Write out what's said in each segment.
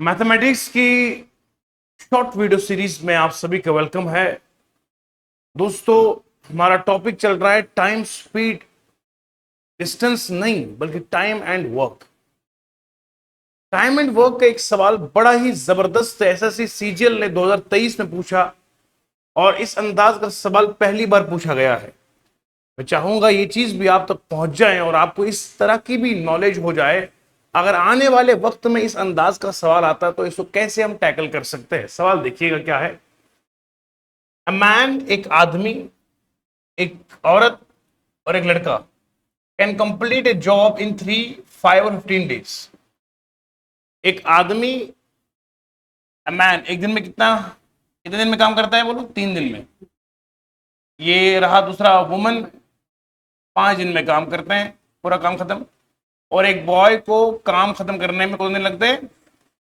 Mathematics की short video series में आप सभी का वेलकम है। दोस्तों, हमारा टॉपिक चल रहा है टाइम, स्पीड, डिस्टेंस नहीं बल्कि time and work. Time and work का एक सवाल बड़ा ही जबरदस्त एसएससी सीजीएल ने 2023 में पूछा और इस अंदाज का सवाल पहली बार पूछा गया है। मैं चाहूंगा ये चीज भी आप तक पहुंच जाए और आपको इस तरह की भी नॉलेज हो जाए, अगर आने वाले वक्त में इस अंदाज का सवाल आता है तो इसको कैसे हम टैकल कर सकते हैं। सवाल देखिएगा क्या है। अ मैन, एक आदमी, एक औरत और एक लड़का can complete A job in 3, 5 और 15 डेज। एक आदमी, अ मैन, एक दिन में कितने दिन में काम करता है? बोलो 3 दिन में। ये रहा दूसरा, वुमन 5 दिन में काम करते हैं, पूरा काम खत्म। और एक बॉय को काम खत्म करने में कितने दिन लगते हैं?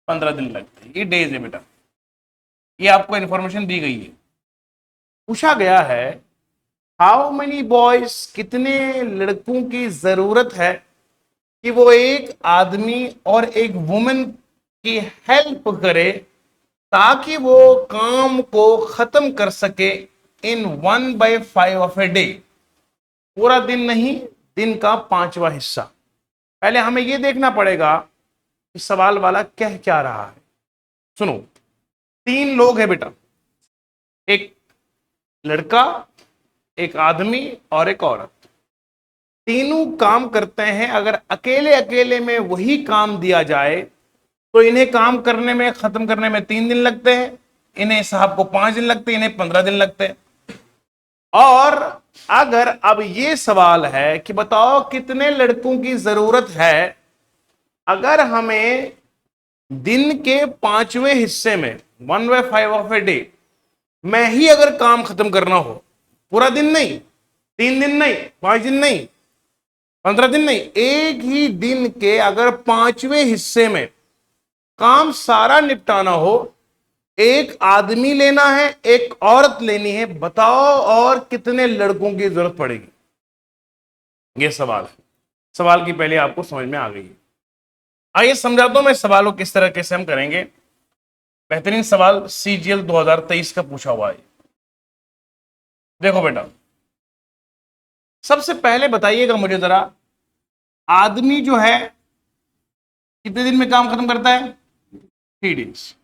15 दिन लगते हैं। ये डेज है बेटा, ये आपको इंफॉर्मेशन दी गई है। पूछा गया है हाउ मेनी बॉयज, कितने लड़कों की जरूरत है कि वो एक आदमी और एक वुमन की हेल्प करे ताकि वो काम को खत्म कर सके इन 1/5 ऑफ ए डे। पूरा दिन नहीं, दिन का 5वां हिस्सा। पहले हमें यह देखना पड़ेगा कि सवाल वाला कह क्या रहा है। सुनो, 3 लोग हैं बेटा, एक लड़का, एक आदमी और एक औरत। तीनों काम करते हैं। अगर अकेले अकेले में वही काम दिया जाए तो इन्हें काम करने में, खत्म करने में 3 दिन लगते हैं, इन्हें साहब को 5 दिन लगते हैं, इन्हें 15 दिन लगते हैं। और अगर अब ये सवाल है कि बताओ कितने लड़कों की जरूरत है, अगर हमें दिन के 5वें हिस्से में 1/5 ऑफ ए डे में ही अगर काम खत्म करना हो, पूरा दिन नहीं, 3 दिन नहीं, 5 दिन नहीं, 15 दिन नहीं, एक ही दिन के अगर 5वें हिस्से में काम सारा निपटाना हो, एक आदमी लेना है, एक औरत लेनी है, बताओ और कितने लड़कों की जरूरत पड़ेगी? यह सवाल है। सवाल की पहले आपको समझ में आ गई है। आइए समझाता हूं मैं सवालों किस तरह कैसे हम करेंगे। बेहतरीन सवाल सीजीएल 2023 का पूछा हुआ है। देखो बेटा, सबसे पहले बताइएगा मुझे जरा, आदमी जो है कितने दिन में काम खत्म करता है? 3 डेज।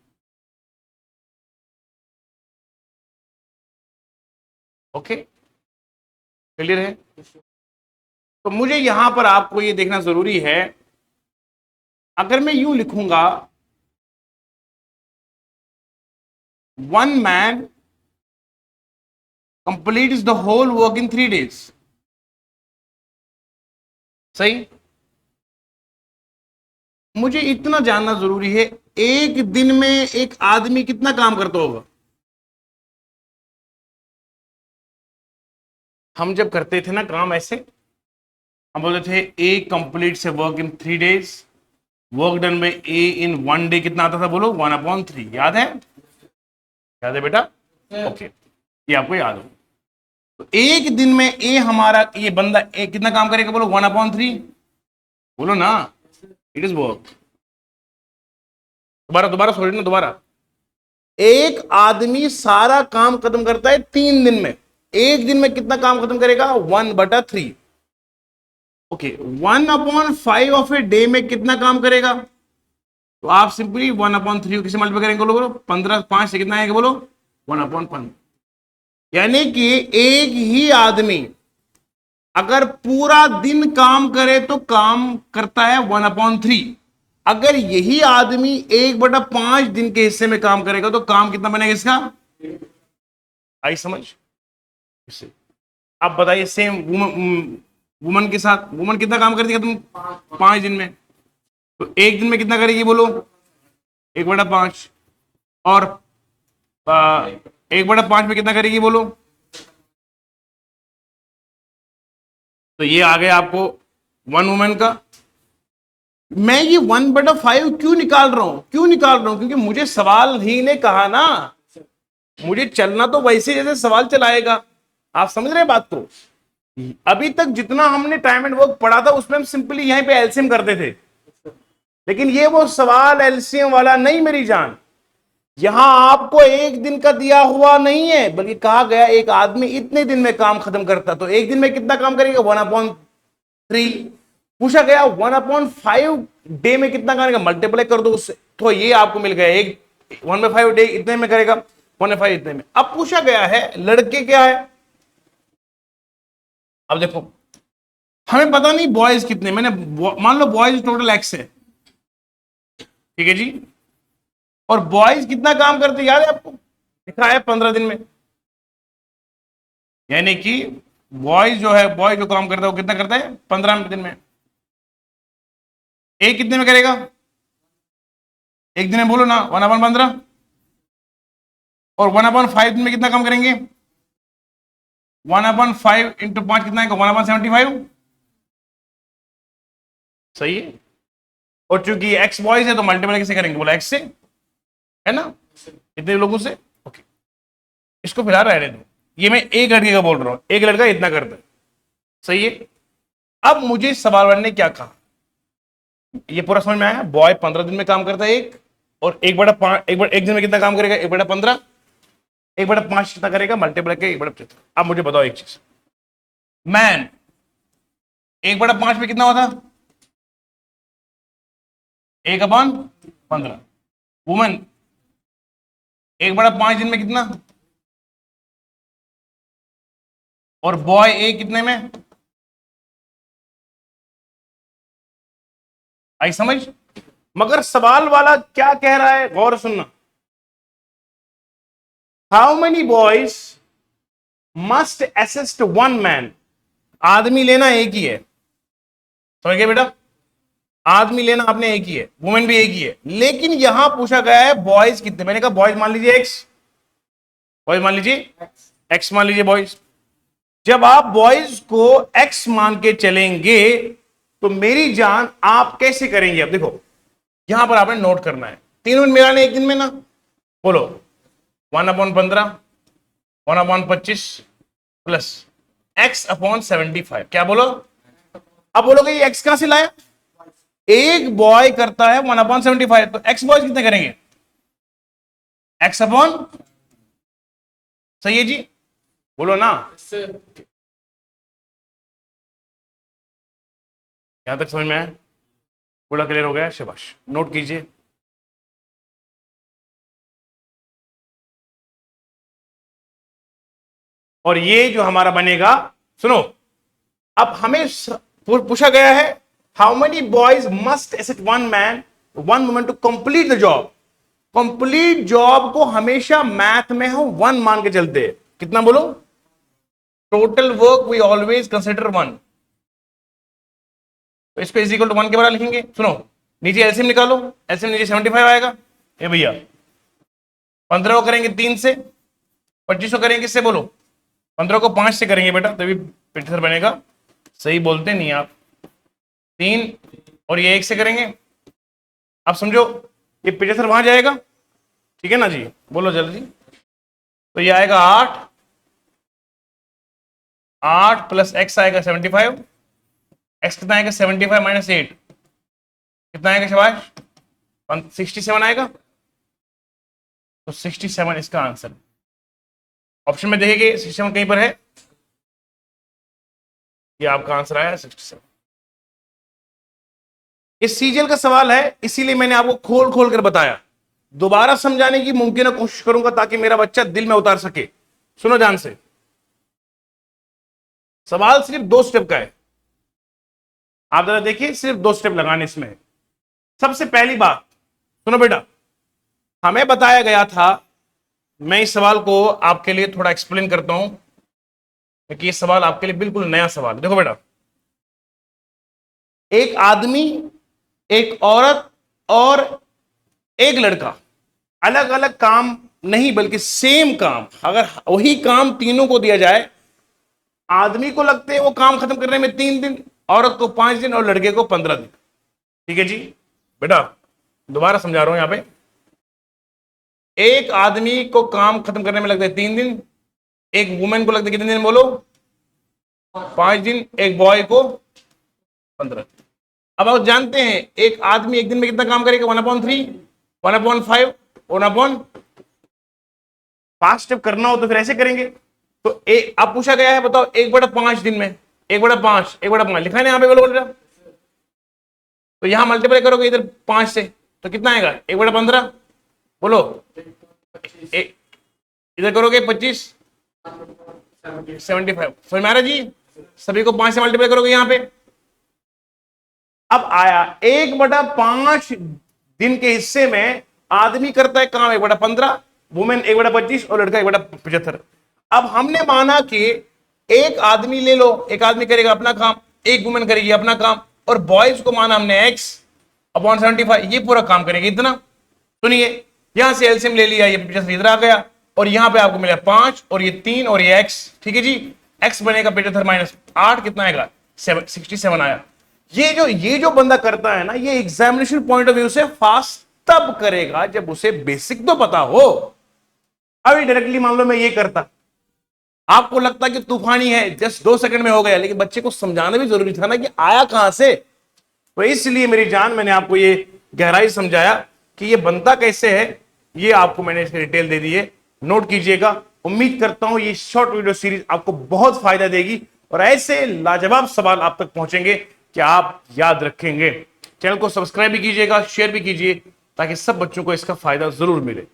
ओके, क्लियर है? तो मुझे यहां पर आपको यह देखना जरूरी है, अगर मैं यूं लिखूंगा 1 man completes the whole work in 3 days, सही? मुझे इतना जानना जरूरी है, एक दिन में एक आदमी कितना काम करता होगा? हम जब करते थे ना काम ऐसे, हम बोलते थे ए कंप्लीट से work in 3 days, work done में ए इन 1 डे कितना आता था? बोलो 1/3। याद है? याद है बेटा? ओके, ये आपको याद हो। तो एक दिन में ए हमारा, ये बंदा ए कितना काम करेगा? बोलो 1/3। बोलो ना, इट इज वर्क। दोबारा दोबारा सोचना, दोबारा। एक आदमी सारा काम खत्म करता है 3 दिन में, एक दिन में कितना काम खत्म करेगा? 1/3। ओके, 1/5 ऑफ ए डे में कितना काम करेगा? तो आप सिंपली 1/3 किसे मल्टीप्लाई करेंगे? बोलो 15, 5 से कितना आएगा? बोलो 1/5। यानी कि एक ही आदमी अगर पूरा दिन काम करे तो काम करता है 1/3। अगर यही आदमी 1/5 दिन के हिस्से में काम करेगा तो काम कितना बनेगा इसका? आई समझ? इससे आप बताइए, सेम वुमन के साथ, वुमन कितना काम करती है तुम? 5 दिन में। तो एक दिन में कितना करेगी? बोलो 1/5। और 1/5 में कितना करेगी? बोलो। तो ये आ गया आपको 1 वुमन का। मैं ये 1/5 क्यों निकाल रहा हूं? क्योंकि मुझे सवाल ही ने कहा ना, मुझे चलना तो वैसे जैसे सवाल चलाएगा। आप समझ रहे हैं बात को? अभी तक जितना हमने टाइम एंड वर्क पढ़ा था उसमें हम सिंपली यहीं पे एलसीएम करते थे। लेकिन ये वो सवाल एलसीएम वाला नहीं मेरी जान। यहां आपको एक दिन का दिया हुआ नहीं है, बल्कि कहा गया एक आदमी इतने दिन में काम खत्म करता, तो एक दिन में कितना काम करेगा? 1/3। पूछा गया 1/5 डे में कितना करेगा? मल्टीप्लाई कर दो उससे, तो ये आपको मिल गया एक 1/5 डे इतने में करेगा, 1/5 इतने में। अब पूछा गया है लड़के क्या है। अब देखो हमें पता नहीं बॉयज कितने, मैंने मान लो बॉयज टोटल एक्स है, ठीक है जी, और बॉयज कितना काम करते याद है आपको? लिखा है 15 दिन में। यानी कि बॉयज जो है, बॉय जो काम करता है वो कितना करता है? 15 दिन में। एक कितने में करेगा? एक दिन में बोलो ना, 1/15। और 1/5 दिन में कितना काम करेंगे? 1/5 इंटू 5 कितना है? 1/75। सही है। और चूंकि एक्स बॉयज है तो मल्टीप्लाई कैसे करेंगे? बोला एक्स से, है ना, इतने लोगों से। ओके, इसको फिलहाल रहने दो, ये मैं एक लड़के का बोल रहा हूं, एक लड़का इतना करता है, सही है। अब मुझे सवाल वाले ने क्या कहा, ये पूरा समझ में आया? बॉय 15 दिन में काम करता है एक, और 1/5 एक दिन में कितना काम करेगा? 1/15। 1/5 कितना करेगा? मल्टीप्लाई के 1/75। अब मुझे बताओ एक चीज, मैन 1/5 में कितना होता? 1/15। वुमेन 1/5 दिन में कितना? और बॉय एक कितने में? आई समझ? मगर सवाल वाला क्या कह रहा है, गौर सुनना। How many boys must assist one man? आदमी लेना एक ही है, समझ गए बेटा? आदमी लेना आपने एक ही है, वुमेन भी एक ही है, लेकिन यहां पूछा गया है बॉयज कितने। मैंने कहा बॉयज मान लीजिए एक्स, बॉयज मान लीजिए एक्स, मान लीजिए बॉयज। जब आप बॉयज को एक्स मान के चलेंगे तो मेरी जान आप कैसे करेंगे? अब देखो यहां पर आपने नोट करना है, 3 दिन मिलाने एक दिन में ना, बोलो 1/15, 1/25 प्लस x/75। क्या बोलो? अब बोलोगे ये x कहां से लाया? एक बॉय करता है 1/75, तो एक्स बॉयज कितने करेंगे? x अपॉन, सही है जी, बोलो ना। यहां तक समझ में आया? पूरा क्लियर हो गया? शाबाश, नोट कीजिए। और ये जो हमारा बनेगा, सुनो, अब हमें पूछा गया है how many boys must assist one man one woman to complete the job. Complete job को हमेशा मैथ में हम 1 मान के चलते हैं। कितना बोलो? Total work we always consider 1। तो इसको इज इक्वल टू 1 के बराबर लिखेंगे। सुनो, नीचे एलसीएम निकालो, एलसीएम नीचे 75 आएगा। ये भैया 15 को करेंगे 3 से, 25 को करेंगे किससे? बोलो 15 को 5 से करेंगे बेटा, तभी 75 बनेगा। सही बोलते नहीं आप। 3 और ये 1 से करेंगे। अब समझो ये 75 वहां जाएगा, ठीक है ना जी, बोलो जल्दी। तो ये आएगा 8, 8 प्लस एक्स आएगा 75। एक्स कितना आएगा? 75 माइनस 8 कितना आएगा शाबाश? 67 आएगा। तो 67 इसका आंसर। ऑप्शन में देखेंगे 67 कहीं पर है, ये आपका आंसर आया 67। ये सीजीएल का सवाल है, इसीलिए मैंने आपको खोल खोल कर बताया। दोबारा समझाने की मुमकिन कोशिश करूंगा ताकि मेरा बच्चा दिल में उतार सके। सुनो ध्यान से, सवाल सिर्फ 2 स्टेप का है। आप जरा देखिए, सिर्फ 2 स्टेप लगाने इसमें। सबसे पहली बात सुनो बेटा, हमें बताया गया था, मैं इस सवाल को आपके लिए थोड़ा एक्सप्लेन करता हूं क्योंकि ये सवाल आपके लिए बिल्कुल नया सवाल है। देखो बेटा, एक आदमी, एक औरत और एक लड़का अलग अलग काम नहीं बल्कि सेम काम, अगर वही काम तीनों को दिया जाए, आदमी को लगते हैं वो काम खत्म करने में 3 दिन, औरत को 5 दिन और लड़के को 15 दिन। ठीक है जी बेटा, दोबारा समझा रहा हूं। यहां पे एक आदमी को काम खत्म करने में लगता है 3 दिन, एक वुमेन को लगता है कितने दिन? बोलो 5 दिन, एक बॉय को 15 दिन। अब आप जानते हैं एक आदमी एक दिन में कितना काम करेगा, 1/3, 1/5, 1/, फास्ट जब करना हो तो फिर ऐसे करेंगे। तो अब पूछा गया है, बताओ 1/5 दिन में, 1/5, 1/5 लिखा है ना यहाँ पे, बोलो। तो यहां मल्टीप्लाई करोगे इधर 5 से तो कितना आएगा, 1/15, बोलो। इधर करोगे 25, 75, समझ में आ रहा जी। सभी को 5 से मल्टीप्लाई करोगे यहां पे। अब आया 1/5 दिन के हिस्से में आदमी करता है काम 1/15, वुमेन 1/25 और लड़का 1/75। अब हमने माना कि एक आदमी ले लो, एक आदमी करेगा अपना काम, एक वुमेन करेगी अपना काम, और बॉयज को माना हमने x/75, ये पूरा काम करेगी इतना। सुनिए, यहां से एलसीएम ले लिया, ये 75 इधर आ गया, और यहां पे आपको मिला 5 और ये 3 और ये x, ठीक है जी। x बनेगा 75 - 8, कितना आएगा, 67 आया। ये जो बंदा करता है ना, ये एग्जामिनेशन पॉइंट ऑफ व्यू से फास्ट तब करेगा जब उसे बेसिक तो पता हो। अभी डायरेक्टली मान लो मैं ये करता, आपको लगता कि तूफानी है, जस्ट 2 सेकंड में हो गया, लेकिन बच्चे को समझाना भी जरूरी था ना कि आया कहां से। तो इसलिए मेरी जान, मैंने आपको ये गहराई समझाया कि ये बनता कैसे है, ये आपको मैंने इसकी डिटेल दे दी है, नोट कीजिएगा। उम्मीद करता हूं ये शॉर्ट वीडियो सीरीज आपको बहुत फायदा देगी और ऐसे लाजवाब सवाल आप तक पहुंचेंगे कि आप याद रखेंगे। चैनल को सब्सक्राइब भी कीजिएगा, शेयर भी कीजिए, ताकि सब बच्चों को इसका फायदा जरूर मिले।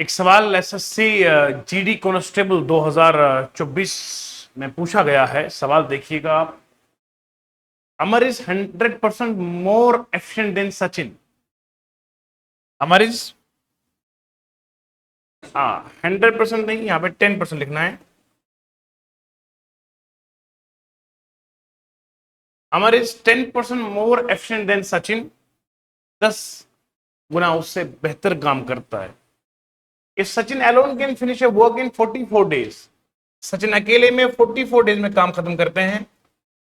एक सवाल एसएससी जीडी कांस्टेबल 2024 में पूछा गया है। सवाल देखिएगा आप। Amar is 100% more efficient than Sachin. Amar is 100% नहीं, यहां पे 10% लिखना है। Amar is 10% more efficient than Sachin, 10 गुना उससे बेहतर काम करता है। If Sachin alone can finish a work in 44 days, Sachin अकेले में 44 डेज में काम खत्म करते हैं,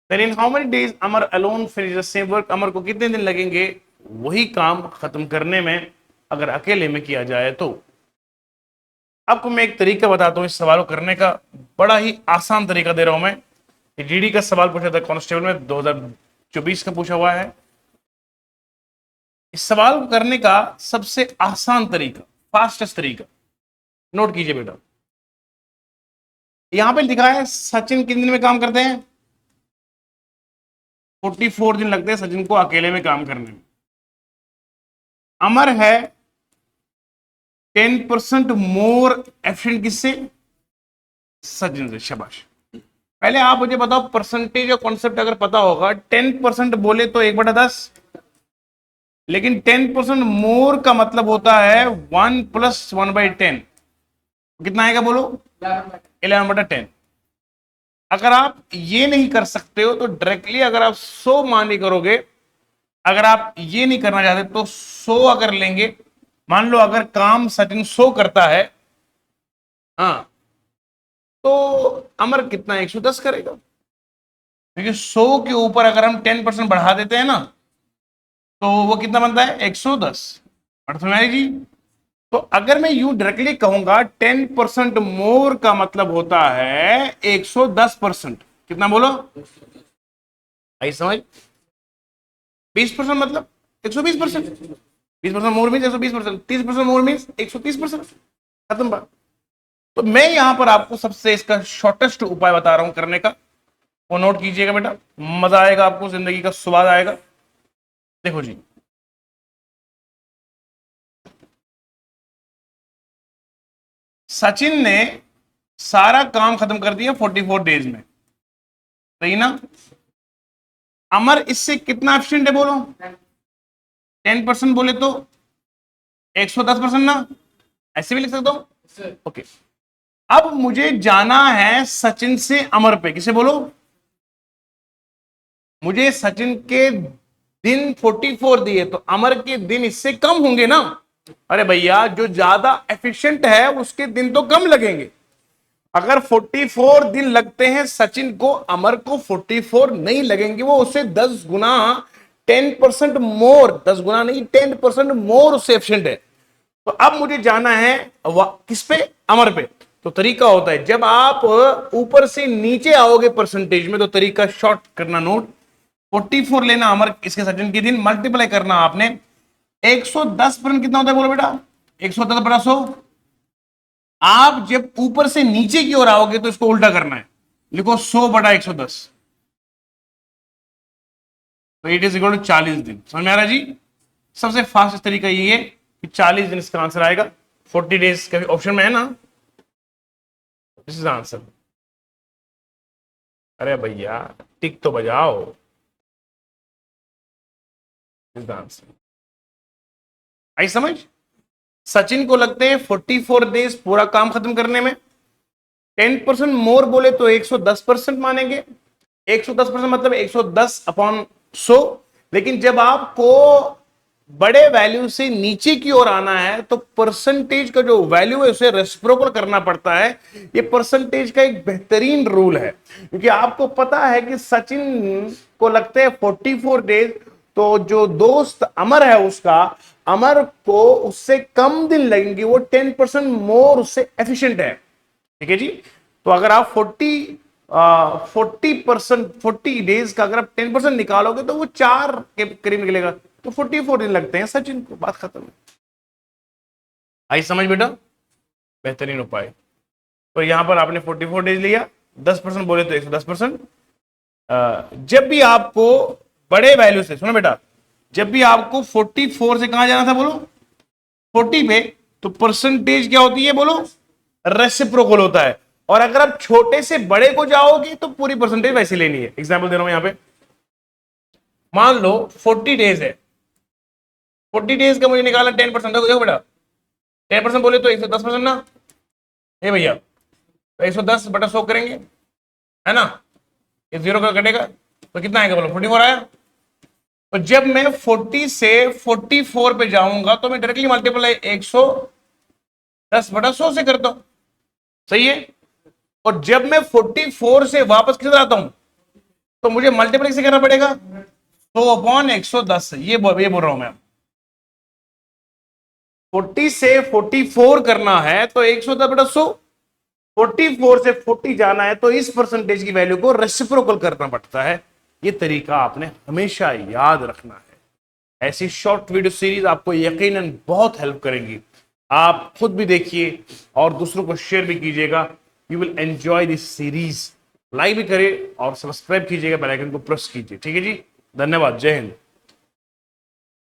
then in how many days Amar alone finish the same work, अमर को कितने दिन लगेंगे वही काम खत्म करने में अगर अकेले में किया जाए तो। आपको मैं एक तरीका बताता हूं इस सवाल को करने का, बड़ा ही आसान तरीका दे रहा हूं मैं। जीडी का सवाल पूछा था कांस्टेबल में, 2024 का पूछा हुआ है। इस सवाल को करने का सबसे आसान तरीका, फास्टेस्ट तरीका, नोट कीजिए बेटा। यहां पे लिखा है सचिन कितने दिन में काम करते हैं, 44 दिन लगते हैं सचिन को अकेले में काम करने में। अमर है 10% मोर एफिशिएंट किससे, सचिन से। शाबाश। पहले आप मुझे बताओ, परसेंटेज और कॉन्सेप्ट अगर पता होगा, 10% बोले तो 1/10, लेकिन 10% मोर का मतलब होता है 1 + 1/10, कितना आएगा बोलो, 11/10। अगर आप ये नहीं कर सकते हो तो डायरेक्टली अगर आप 100 मानी करोगे, अगर आप ये नहीं करना चाहते तो 100 अगर लेंगे, मान लो अगर काम सचिन 100 करता है, हाँ, तो अमर कितना 110 करेगा, क्योंकि 100 के ऊपर अगर हम 10% बढ़ा देते हैं ना, तो वो कितना बनता है 110। समझ जी। तो अगर मैं यू डायरेक्टली कहूंगा 10% मोर का मतलब होता है 110%, कितना बोलो, आई समझ। 20% मतलब 120%, 20% मोर मीन 120%, 30% मोर मीन 130%, खत्म बात। तो मैं यहां पर आपको सबसे इसका शॉर्टेस्ट उपाय बता रहा हूं करने का, वो नोट कीजिएगा बेटा, मजा आएगा आपको, जिंदगी का स्वाद आएगा। देखो जी, सचिन ने सारा काम खत्म कर दिया 44 डेज में, सही ना। अमर इससे कितना एफिशिएंट है बोलो, 10% बोले तो 110% ना, ऐसे भी लिख सकता हूं, ओके। अब मुझे जाना है सचिन से अमर पे, किसे बोलो, मुझे सचिन के दिन 44 दिए तो अमर के दिन इससे कम होंगे ना। अरे भैया, जो ज्यादा एफिशिएंट है उसके दिन तो कम लगेंगे। अगर 44 दिन लगते हैं सचिन को, अमर को 44 नहीं लगेंगे, वो उससे 10 गुना 10% मोर, 10 गुना नहीं 10% मोर उससे एफिशिएंट है। तो अब मुझे जाना है किस पे, अमर पे। तो तरीका होता है जब आप ऊपर से नीचे आओगे परसेंटेज में, तो तरीका शॉर्ट करना नोट, 44 लेना अमर इसके सचिन के दिन, मल्टीप्लाई करना आपने 110% कितना होता है बोलो बेटा, 110 बटा 100। आप जब ऊपर से नीचे की ओर आओगे तो इसको उल्टा करना है, लिखो 100 बटा 110, तो इट इज इक्वल टू 40 दिन। समझ में आ रहा है जी? सबसे फास्ट तरीका ये है कि 40 दिन इसका आंसर आएगा। 40 डेज का भी ऑप्शन में है ना, दिस इज आंसर। अरे भैया टिक तो बजाओ, दिस इज आंसर। आई समझ? सचिन को लगते हैं 44 डेज पूरा काम खत्म करने में। 10% मोर बोले तो 110% मानेंगे। 110% मतलब 110 अपॉन 100। लेकिन जब आपको बड़े वैल्यू से नीचे की ओर आना है तो परसेंटेज का जो वैल्यू है उसे रेसिप्रोकल करना पड़ता है। ये परसेंटेज का एक बेहतरीन रूल है, क्योंकि आपको पता है कि सचिन को लगते हैं 44 डेज, तो जो दोस्त अमर है उसका, अमर को उससे कम दिन लगेंगे, वो 10% मोर उससे एफिशिएंट है। ठीक है जी? तो अगर आप 40 डेज का अगर आप 10% निकालोगे तो वो 4 के करीब निकलेगा, तो 44 दिन लगते हैं सचिन को, बात खत्म है। आई समझ बेटा? बेहतरीन उपाय। तो यहां पर आपने 44 डेज लिया, 10% बोले तो 110%। जब भी आपको बड़े वैल्यू से, सुनो बेटा, जब भी आपको 44 से कहां जाना था बोलो, 40 पे, तो परसेंटेज क्या होती है बोलो, रेसिप्रोकल होता है। और अगर आप छोटे से बड़े को जाओगे तो पूरी परसेंटेज वैसे लेनी है। एग्जांपल दे रहा हूं यहां पे, मान लो 40 डेज है, 40 डेज का मुझे निकालना 10%। देखो बेटा, 10% बोले तो 110% ना, ये भैया, तो 110 बटा 100 करेंगे, है ना, ये 0 का कटेगा तो कितना आएगा बोलो, 44 आया। तो जब मैं 40 से 44 पे जाऊंगा तो मैं डायरेक्टली मल्टीप्लाई 110 बटा 100 से करता हूं, सही है। और जब मैं 44 से वापस किधर आता हूं तो मुझे मल्टीप्लाई से करना पड़ेगा 100 अपॉन 110, ये बोल रहा हूं मैं। 40 से 44 करना है तो 110 बटा 100, 44 से 40 जाना है तो इस परसेंटेज की वैल्यू को रेसिप्रोकल करना पड़ता है। ये तरीका आपने हमेशा याद रखना है। ऐसी शॉर्ट वीडियो सीरीज आपको यकीनन बहुत हेल्प करेंगी। आप खुद भी देखिए और दूसरों को शेयर भी कीजिएगा। You will enjoy this series. Like भी करें और सब्सक्राइब कीजिएगा, बेल आइकन को प्रेस कीजिए। ठीक है जी, धन्यवाद, जय हिंद।